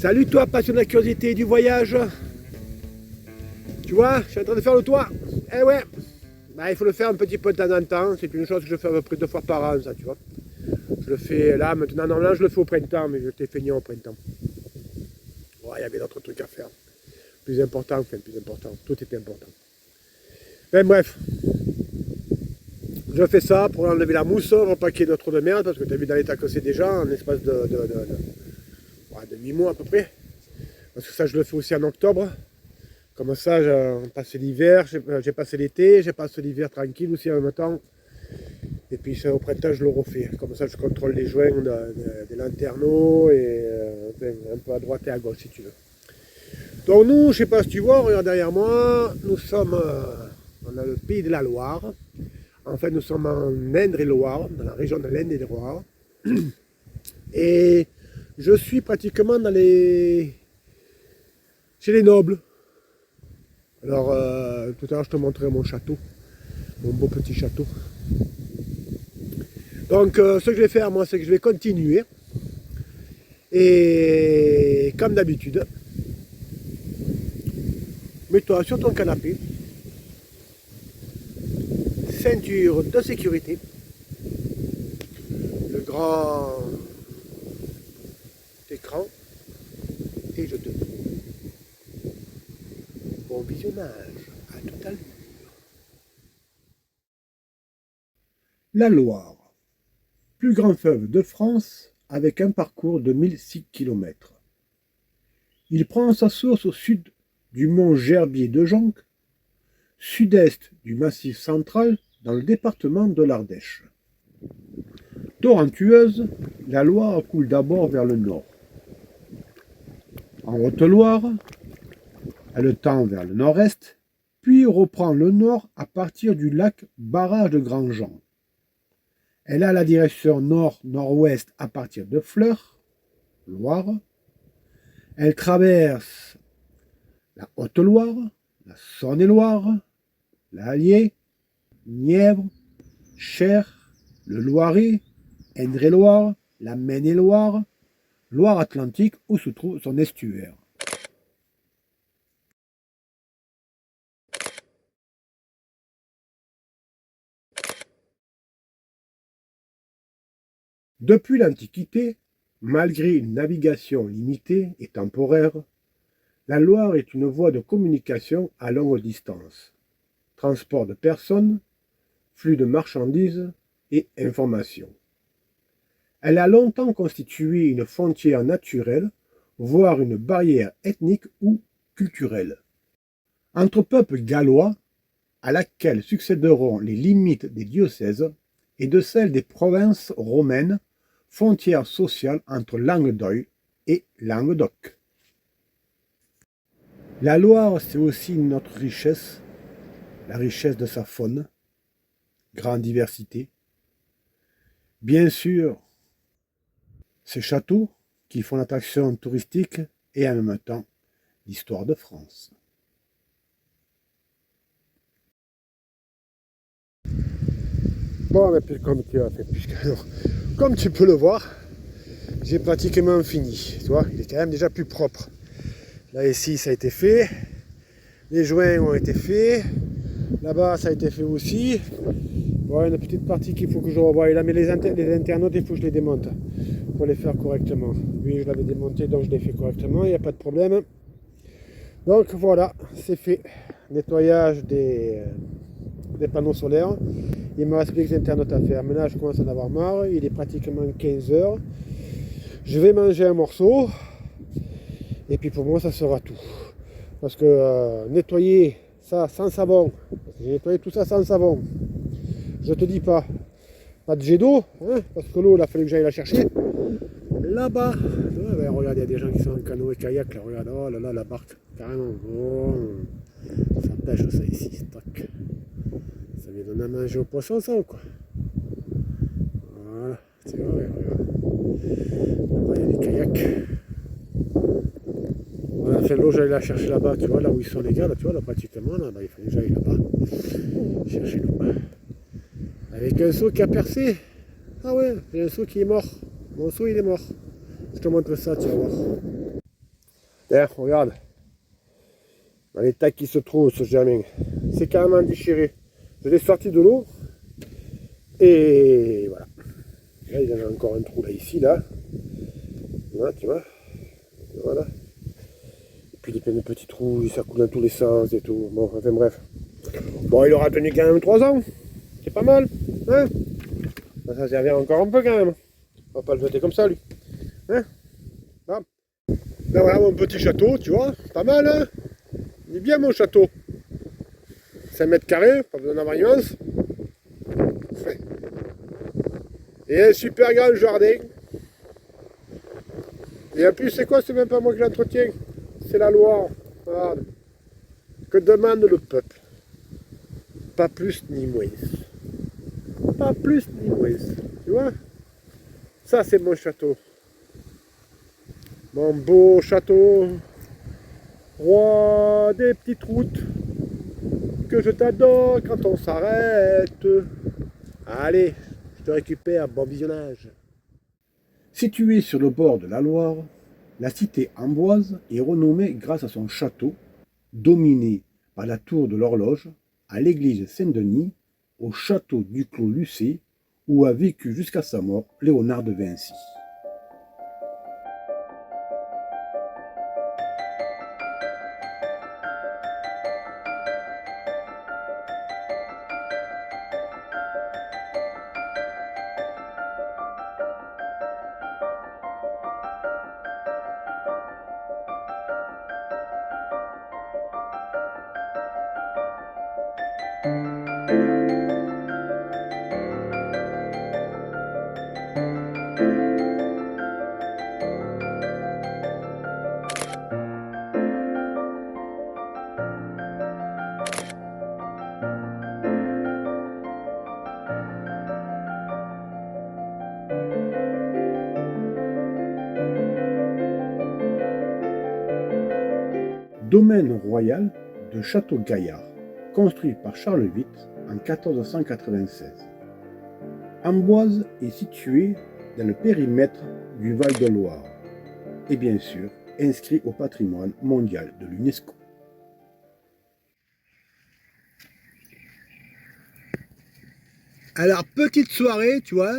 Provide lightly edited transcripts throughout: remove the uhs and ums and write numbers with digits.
Salut toi, passionné de la curiosité et du voyage. Tu vois, je suis en train de faire le toit. Eh ouais, bah, il faut le faire un petit peu de temps en temps. C'est une chose que je fais à peu près 2 fois par an, ça, tu vois. Je le fais là, maintenant, normalement, je le fais au printemps, mais je t'ai feignant au printemps. Ouais, il y avait d'autres trucs à faire. Plus important, enfin, plus important. Tout était important. Mais bref, je fais ça pour enlever la mousse, repaquer de trop de merde, parce que tu as vu dans l'état que c'est déjà, en espace de 8 mois à peu près. Parce que ça, je le fais aussi en octobre. Comme ça, j'ai passé l'hiver, j'ai passé l'été, j'ai passé l'hiver tranquille aussi en même temps. Et puis au printemps, je le refais. Comme ça, je contrôle les joints des lanterneaux et un peu à droite et à gauche si tu veux. Donc nous, je ne sais pas si tu vois, regarde derrière moi, nous sommes dans le pays de la Loire. En fait, nous sommes en Indre-et-Loire, dans la région de l'Indre-et-Loire. Et je suis pratiquement chez les nobles. Alors, tout à l'heure, je te montrerai mon château, mon beau petit château. Donc, ce que je vais faire, moi, c'est que je vais continuer. Et comme d'habitude, mets-toi sur ton canapé, ceinture de sécurité, le grand écran, et je te dis bon visionnage, à tout à l'heure. La Loire, plus grand fleuve de France avec un parcours de 1006 km. Il prend sa source au sud du mont Gerbier de Jonc, sud-est du Massif central dans le département de l'Ardèche. Torrentueuse, la Loire coule d'abord vers le nord. En Haute-Loire, elle tend vers le nord-est, puis reprend le nord à partir du lac Barrage de Grandjean. Elle a la direction nord-nord-ouest à partir de Fleurs, Loire. Elle traverse la Haute-Loire, la Saône-et-Loire, la Allier, Nièvre, Cher, le Loiret, Indre-et-Loire, la Maine-et-Loire, Loire-Atlantique où se trouve son estuaire. Depuis l'Antiquité, malgré une navigation limitée et temporaire, la Loire est une voie de communication à longue distance. Transport de personnes, flux de marchandises et informations. Elle a longtemps constitué une frontière naturelle, voire une barrière ethnique ou culturelle, entre peuples gallois, à laquelle succéderont les limites des diocèses et de celles des provinces romaines, frontière sociale entre Languedoc et Languedoc. La Loire, c'est aussi notre richesse, la richesse de sa faune, grande diversité. Bien sûr, ces châteaux qui font l'attraction touristique et en même temps l'histoire de France. Bon, mais comme tu peux le voir, j'ai pratiquement fini. Tu vois, il est quand même déjà plus propre. Là, ici, ça a été fait. Les joints ont été faits. Là-bas, ça a été fait aussi. Voilà une petite partie qu'il faut que je revoie. Là, mais les internautes, il faut que je les démonte pour les faire correctement. Lui, je l'avais démonté, donc je l'ai fait correctement. Il n'y a pas de problème. Donc, voilà, c'est fait. Nettoyage des panneaux solaires. Il me reste plus que les internautes à faire. Mais là, je commence à en avoir marre. Il est pratiquement 15 heures. Je vais manger un morceau. Et puis pour moi, ça sera tout. Parce que nettoyer ça sans savon, j'ai nettoyé tout ça sans savon. Je te dis pas de jet d'eau, hein, parce que l'eau, il a fallu que j'aille la chercher. Là-bas, regarde, il y a des gens qui sont en canot et kayak. Là, regarde, oh là là, la barque, carrément. Oh, ça pêche ça ici, stock. Ça vient donner à manger aux poissons, ça ou quoi? Voilà, tu vois, regarde. Là-bas, il y a des kayaks. Voilà, enfin, l'eau, j'allais la chercher là-bas, tu vois, là où ils sont les gars, là, tu vois, là, pratiquement, là, il fallait que j'aille là-bas. Chercher l'eau. Avec un seau qui a percé. Ah ouais, il y a un seau qui est mort. Mon seau, il est mort. Je te montre ça, tu vas voir. Eh, regarde. Dans l'état qui se trouve, ce gamin. C'est carrément déchiré. Je l'ai sorti de l'eau. Et voilà. Là, il y en a encore un trou là, ici, là. Là, tu vois. Voilà. Et puis, il y a plein de petits trous, ça coule dans tous les sens et tout. Bon, enfin bref. Bon, il aura tenu quand même 3 ans. C'est pas mal. Hein, ça servira encore un peu quand même. On va pas le jeter comme ça, lui. Hein, ah. Là, voilà mon petit château, tu vois. Pas mal, hein. Il est bien, mon château. 5 mètres carrés, pas besoin d'avoir immense. Et un super grand jardin. Et en plus, c'est quoi? C'est même pas moi qui l'entretiens. C'est la loi. Regarde. Que demande le peuple? Pas plus ni moins. Pas plus ni moins. Tu vois? Ça, c'est mon château. Mon beau château. Roi des petites routes. Que je t'adore quand on s'arrête. Allez, je te récupère. Bon visionnage. Située sur le bord de la Loire, la cité amboise est renommée grâce à son château, dominé par la tour de l'horloge, à l'église Saint-Denis, au château du Clos Lucé, où a vécu jusqu'à sa mort Léonard de Vinci. Domaine royal de Château-Gaillard, construit par Charles VIII en 1496. Amboise est située dans le périmètre du Val-de-Loire et bien sûr inscrit au patrimoine mondial de l'UNESCO. Alors, petite soirée, tu vois,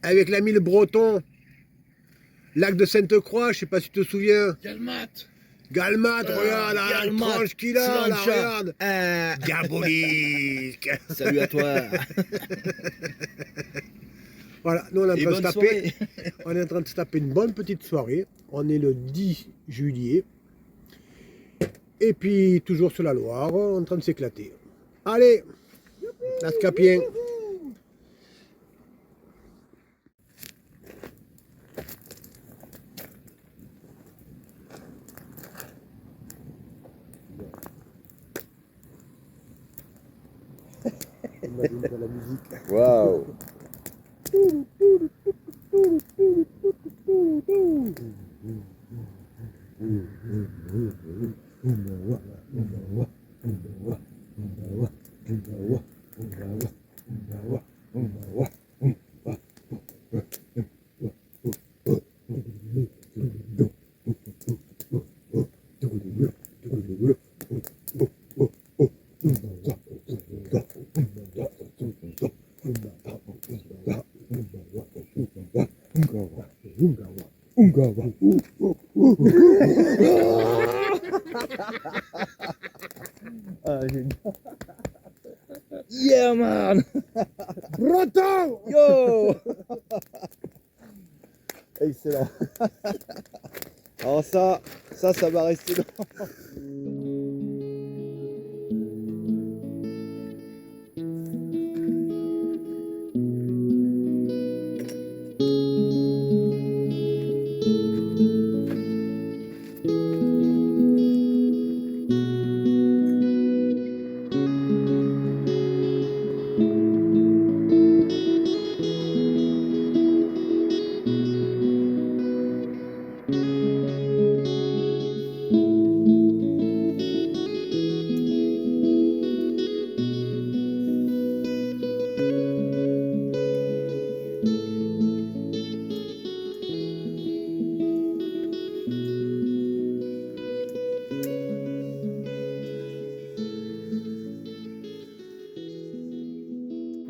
avec l'ami le Breton, lac de Sainte-Croix, je sais pas si tu te souviens. Galmat, regarde la tranche qu'il a, là, regarde. Diabolique. Salut à toi. Voilà, nous on est, on est en train de se taper une bonne petite soirée. On est le 10 juillet. Et puis, toujours sur la Loire, en train de s'éclater. Allez, à Scapien. Waouh. Yeah man. Breton. Yo. Excellent. Alors ça va rester dans...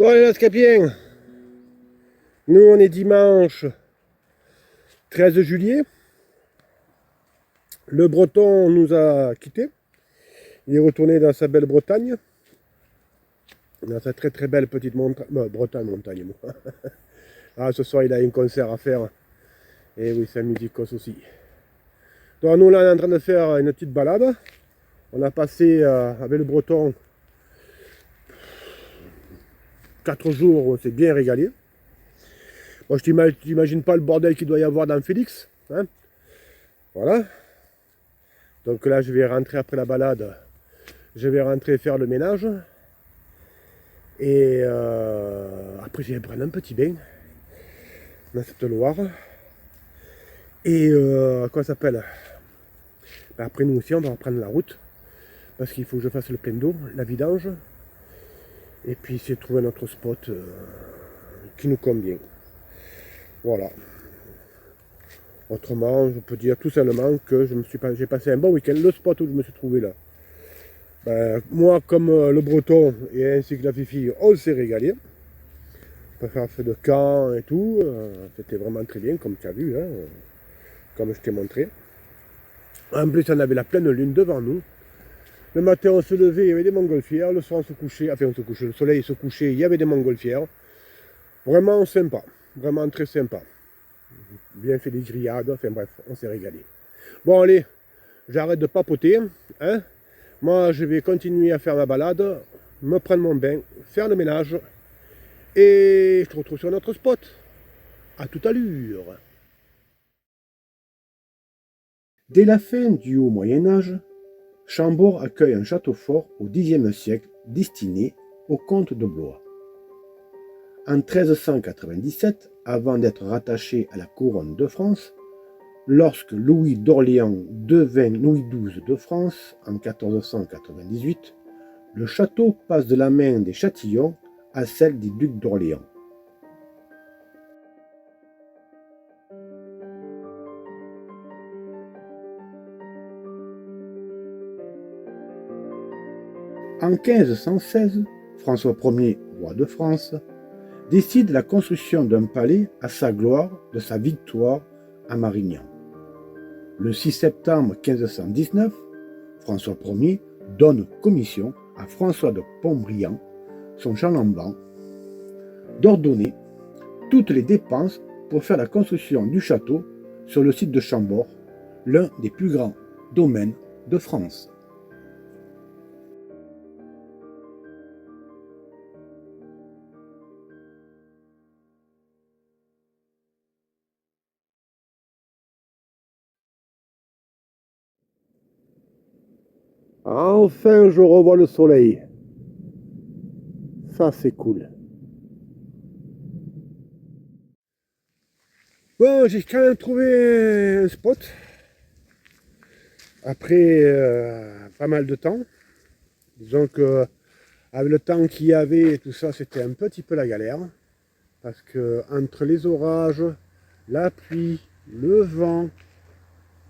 Bon les Lascapiens, nous on est dimanche 13 juillet. Le Breton nous a quittés. Il est retourné dans sa belle Bretagne. Dans sa très très belle petite montagne. Bretagne, montagne. Ah, ce soir il a un concert à faire. Et oui, c'est un musicos aussi. Donc nous là on est en train de faire une petite balade. On a passé avec le Breton 4 jours où on s'est bien régalé. Bon, je t'imagine pas le bordel qu'il doit y avoir dans Félix. Hein, voilà. Donc là je vais rentrer après la balade. Je vais rentrer faire le ménage. Et après je vais prendre un petit bain dans cette Loire. Et quoi ça s'appelle, ben après nous aussi on va reprendre la route. Parce qu'il faut que je fasse le plein d'eau, la vidange. Et puis essayer de trouver un autre spot qui nous convient. Voilà. Autrement, je peux dire tout simplement que j'ai passé un bon week-end. Le spot où je me suis trouvé là. Ben, moi, comme le Breton et ainsi que la Fifi, on s'est régalé. On peut faire un feu de camp et tout. C'était vraiment très bien, comme tu as vu, hein, comme je t'ai montré. En plus, on avait la pleine lune devant nous. Le matin, on se levait, il y avait des montgolfières. Le soir, on se couchait. Enfin, on se couchait. Le soleil se couchait, il y avait des montgolfières. Vraiment sympa. Vraiment très sympa. Bien fait des grillades. Enfin bref, on s'est régalé. Bon, allez, j'arrête de papoter. Hein. Moi, je vais continuer à faire ma balade, me prendre mon bain, faire le ménage. Et je te retrouve sur notre spot. À toute allure. Dès la fin du Haut Moyen-Âge, Chambord accueille un château fort au Xe siècle destiné au comte de Blois. En 1397, avant d'être rattaché à la couronne de France, lorsque Louis d'Orléans devint Louis XII de France en 1498, le château passe de la main des Châtillons à celle des ducs d'Orléans. En 1516, François Ier, roi de France, décide la construction d'un palais à sa gloire de sa victoire à Marignan. Le 6 septembre 1519, François Ier donne commission à François de Pontbriand, son chambellan, d'ordonner toutes les dépenses pour faire la construction du château sur le site de Chambord, l'un des plus grands domaines de France. Enfin, je revois le soleil. Ça, c'est cool. Bon, j'ai quand même trouvé un spot. Après pas mal de temps. Disons que avec le temps qu'il y avait et tout ça, c'était un petit peu la galère. Parce que entre les orages, la pluie, le vent,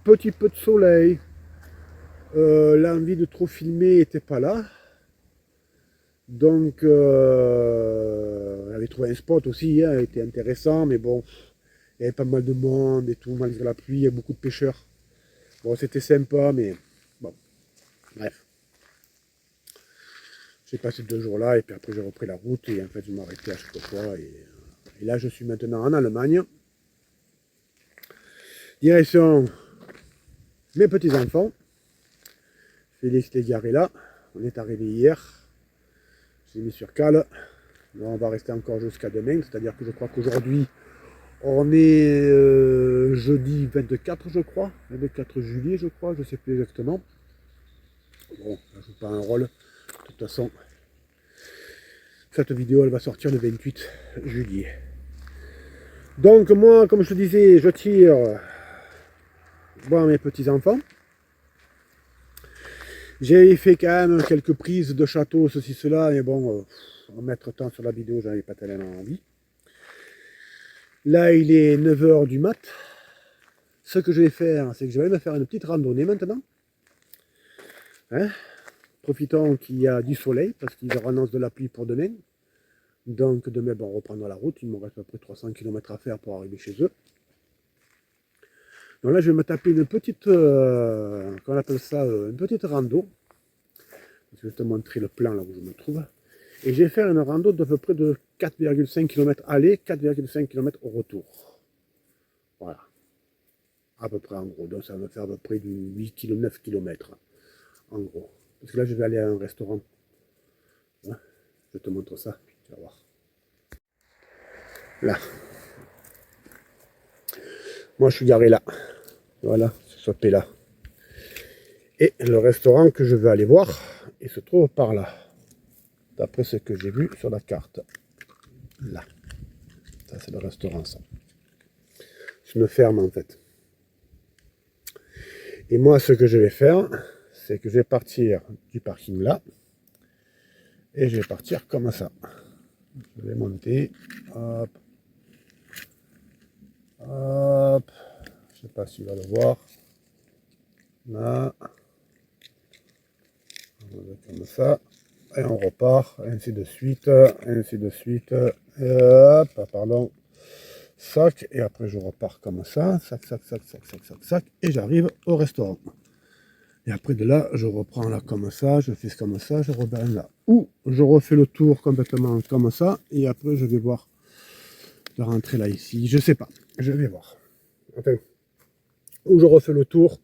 petit peu de soleil, l'envie de trop filmer n'était pas là. Donc, j'avais trouvé un spot aussi, hein, était intéressant, mais bon, il y avait pas mal de monde et tout, malgré la pluie, il y a beaucoup de pêcheurs. Bon, c'était sympa, mais bon, bref. J'ai passé 2 jours là, et puis après j'ai repris la route, et en fait je m'arrêtais à chaque fois, et là je suis maintenant en Allemagne. Direction mes petits-enfants. Félix est garé là, on est arrivé hier. J'ai mis sur cale. Là, on va rester encore jusqu'à demain, c'est-à-dire que je crois qu'aujourd'hui, on est jeudi 24, je crois, 24 juillet, je crois, je ne sais plus exactement. Bon, ça ne joue pas un rôle. De toute façon, cette vidéo, elle va sortir le 28 juillet. Donc moi, comme je te disais, je tire voir mes petits-enfants. J'ai fait quand même quelques prises de château, ceci, cela, mais bon, en mettre temps sur la vidéo, j'en avais pas tellement envie. Là, il est 9 h du mat. Ce que je vais faire, c'est que je vais me faire une petite randonnée maintenant. Hein, profitons qu'il y a du soleil, parce qu'ils annoncent de la pluie pour demain. Donc demain, on reprendra la route. Il me reste à peu près 300 km à faire pour arriver chez eux. Donc là, je vais me taper une petite, comment on appelle ça, une petite rando. Je vais te montrer le plan là où je me trouve. Et je vais faire une rando d'à peu près de 4,5 km aller, 4,5 km au retour. Voilà. À peu près en gros. Donc ça va me faire à peu près du 8 km, 9 km. En gros. Parce que là, je vais aller à un restaurant. Hein, je te montre ça. Tu vas voir. Là. Moi, je suis garé là. Voilà, ce P là. Et le restaurant que je veux aller voir, il se trouve par là. D'après ce que j'ai vu sur la carte. Là. Ça, c'est le restaurant, ça. C'est une ferme, en fait. Et moi, ce que je vais faire, c'est que je vais partir du parking là. Et je vais partir comme ça. Je vais monter. Hop. Hop. Je sais pas si tu vas le voir. Là. Comme ça. Et on repart. Ainsi de suite. Ainsi de suite. Et hop. Pardon. Sac. Et après, je repars comme ça. Sac, sac, sac, sac, sac, sac, sac. Et j'arrive au restaurant. Et après de là, je reprends là comme ça, je fais comme ça, je reviens là. Ou je refais le tour complètement comme ça, et après je vais voir de rentrer là ici. Je sais pas, je vais voir. Enfin, ou je refais le tour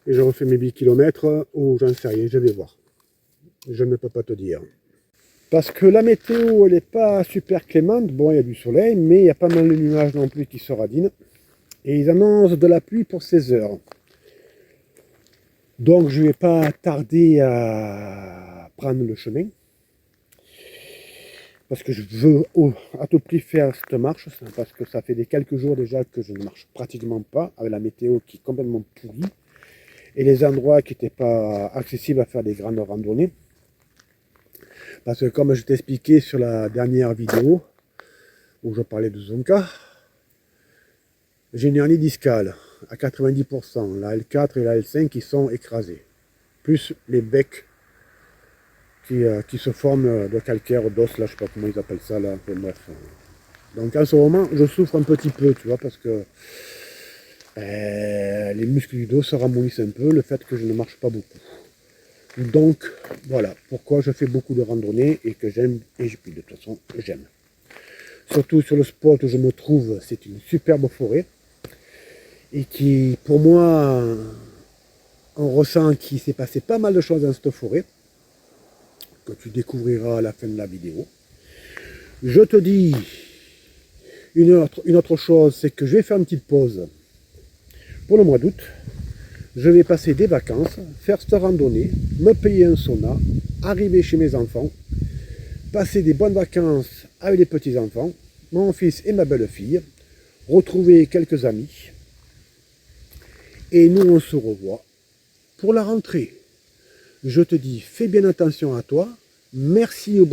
et je refais mes 8 km, ou j'en sais rien, je vais voir. Je ne peux pas te dire. Parce que la météo, elle n'est pas super clémente. Bon, il y a du soleil, mais il y a pas mal de nuages non plus qui se radinent. Et ils annoncent de la pluie pour 16 heures. Donc je ne vais pas tarder à prendre le chemin. Parce que je veux à tout prix faire cette marche. Parce que ça fait des quelques jours déjà que je ne marche pratiquement pas. Avec la météo qui est complètement pourrie. Et les endroits qui n'étaient pas accessibles à faire des grandes randonnées. Parce que comme je t'ai expliqué sur la dernière vidéo, où je parlais de Zonka, j'ai une hernie discale à 90%. La L4 et la L5 qui sont écrasées. Plus les becs qui se forment de calcaire, d'os, là, je sais pas comment ils appellent ça, là, bref. Donc en ce moment, je souffre un petit peu, tu vois, parce que les muscles du dos se ramollissent un peu, le fait que je ne marche pas beaucoup. Donc, voilà, pourquoi je fais beaucoup de randonnées et que j'aime, et puis de toute façon, j'aime. Surtout sur le spot où je me trouve, c'est une superbe forêt, et qui, pour moi, on ressent qu'il s'est passé pas mal de choses dans cette forêt, que tu découvriras à la fin de la vidéo. Je te dis une autre chose, c'est que je vais faire une petite pause pour le mois d'août. Je vais passer des vacances, faire cette randonnée, me payer un sauna, arriver chez mes enfants, passer des bonnes vacances avec les petits-enfants, mon fils et ma belle-fille, retrouver quelques amis. Et nous, on se revoit pour la rentrée. Je te dis, fais bien attention à toi. Merci aux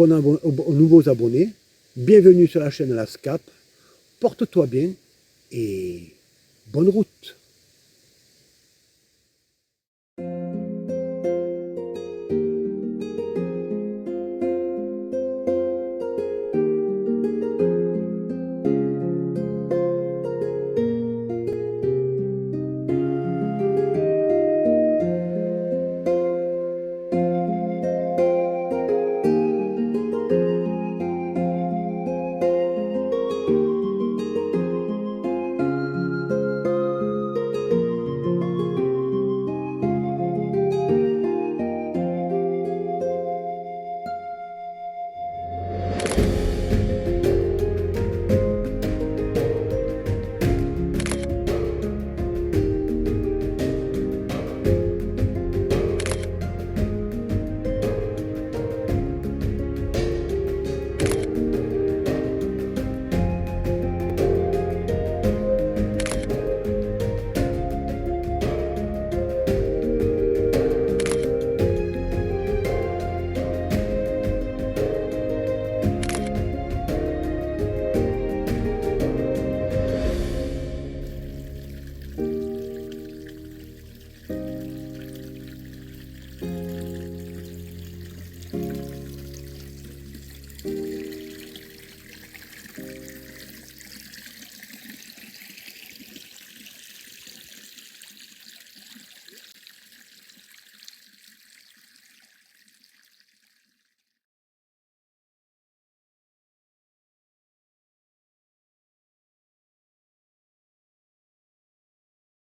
nouveaux abonnés. Bienvenue sur la chaîne La Scap. Porte-toi bien et bonne route.